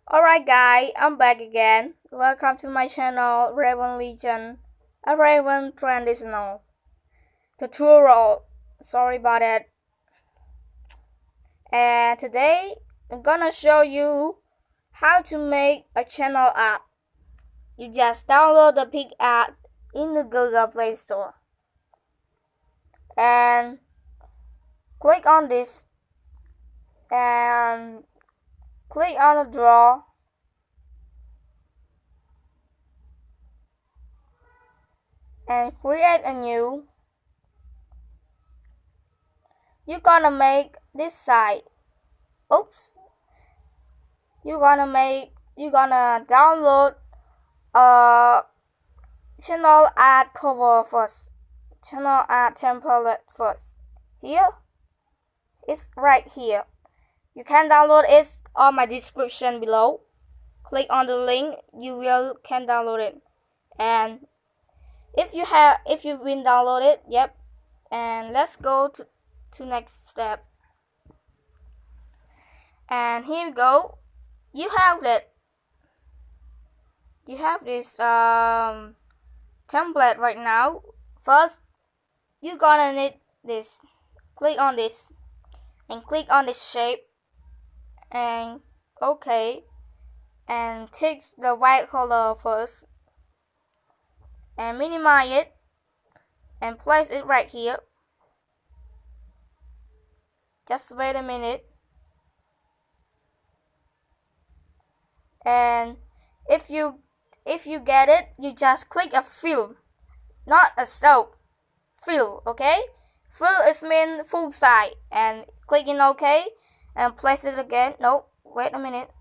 Alright guys, I'm back again. Welcome to my channel Raven Legion, a Raven traditional. The true role. Sorry about that. And today I'm gonna show you how to make a channel app. You just download the Pig app in the Google Play Store. And click on this and click on the draw and create a new. You're gonna make this site. Oops. You're gonna download a channel ad cover first. Channel ad template first. Here. It's right here. You can download it on my description below. Click on the link, can download it. And if you've been downloaded, yep. And let's go to next step. And here we go. You have it. You have this template right now. First, you're gonna need this. Click on this and click on this shape and OK, and take the white color first and minimize it and place it right here. Just wait a minute. And if you get it, you just click a fill, not a stroke. Fill, okay? Fill is mean full size, and click in OK and place it again. No, wait a minute.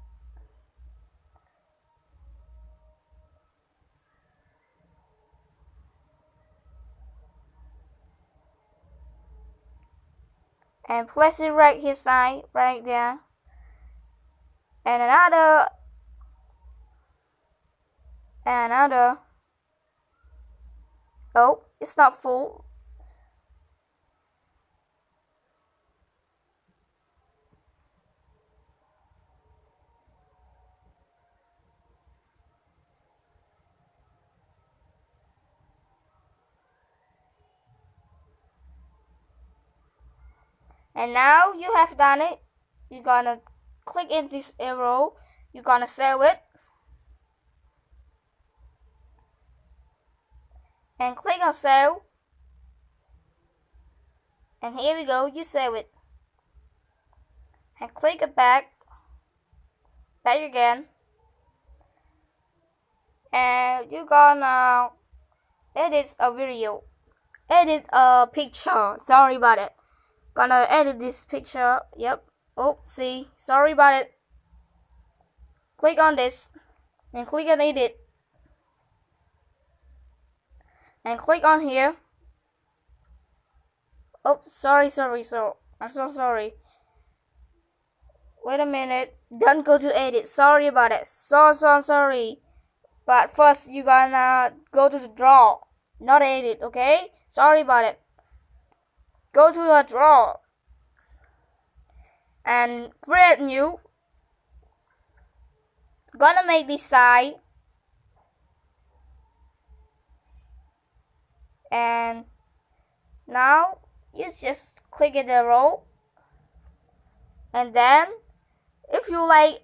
And place it right here side, right there. And another. Oh, it's not full. And now you have done it. You're gonna click in this arrow. You're gonna save it. And click on save. And here we go, you save it. And click it back again. And you're gonna edit a video. Edit a picture. Sorry about it. Gonna edit this picture. Yep. Oh, see. Sorry about it. Click on this. And click on edit. And click on here. Oh, sorry. I'm so sorry. Wait a minute. Don't go to edit. Sorry about it. So sorry. But first, you gonna go to the draw, not edit, okay? Sorry about it. Go to the draw and create new. Gonna make this side. And now you just click the arrow. And then if you like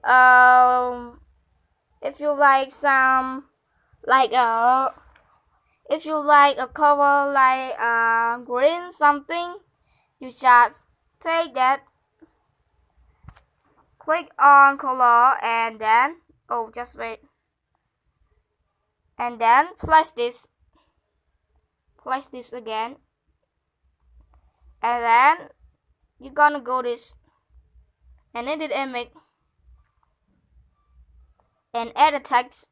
a cover like green something, you just take that, click on color, and then just wait, and then place this again, and then you're gonna go this and edit image and add a text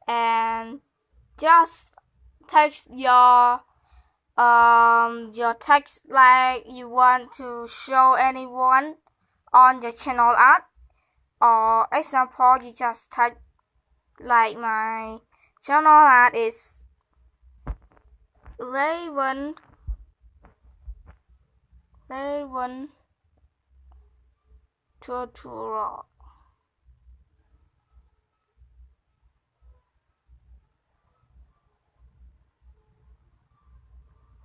and just text your text like you want to show anyone on your channel art. Or example, you just type like my channel art is Raven tutorial.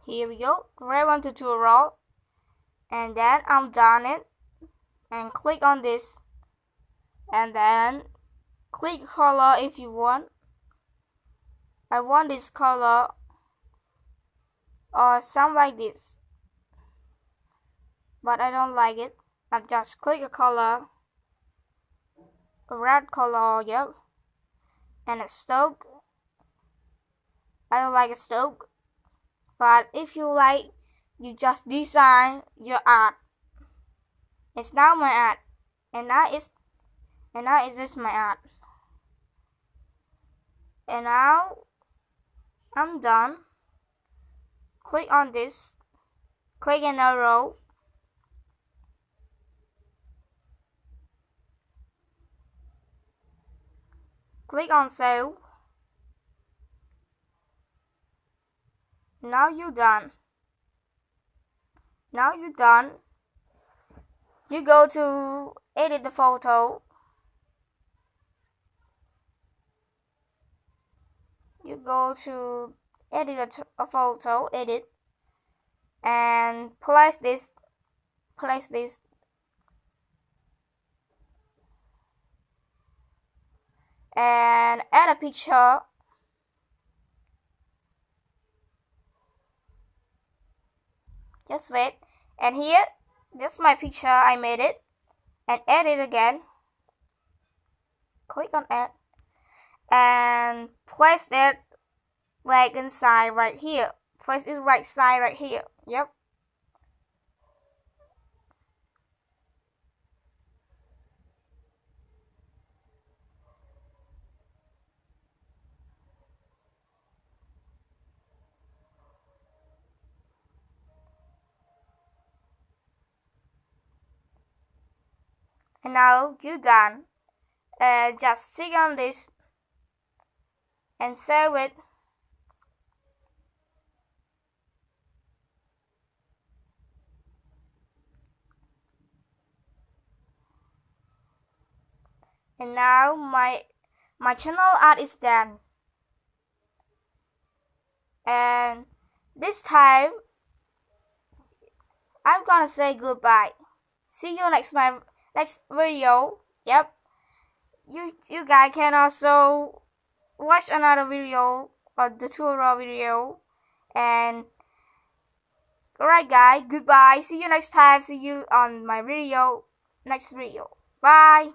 Here we go, grab on tutorial, and then I'm done it, and click on this, and then click color if you want. I want this color or something like this, but I don't like it. I just click a color, a red color, yep, and a stroke. I don't like a stroke, but if you like, you just design your art. It's now my art, and now it's just my art. And now I'm done. Click on this, click an arrow, click on save. Now you're done. Now you're done. You go to edit the photo. You go to edit a photo, edit, and place this, and add a picture. Just wait. And here, this is my picture, I made it, and add it again. Click on add, and place that like inside right here. Place it right side right here. Yep. And now you're done. Just stick on this and save it. And now my channel art is done. And this time I'm gonna say goodbye. See you next video. Yep. You guys can also watch another video or the tutorial video. And alright guys, goodbye. See you next time. See you on my video, next video. Bye.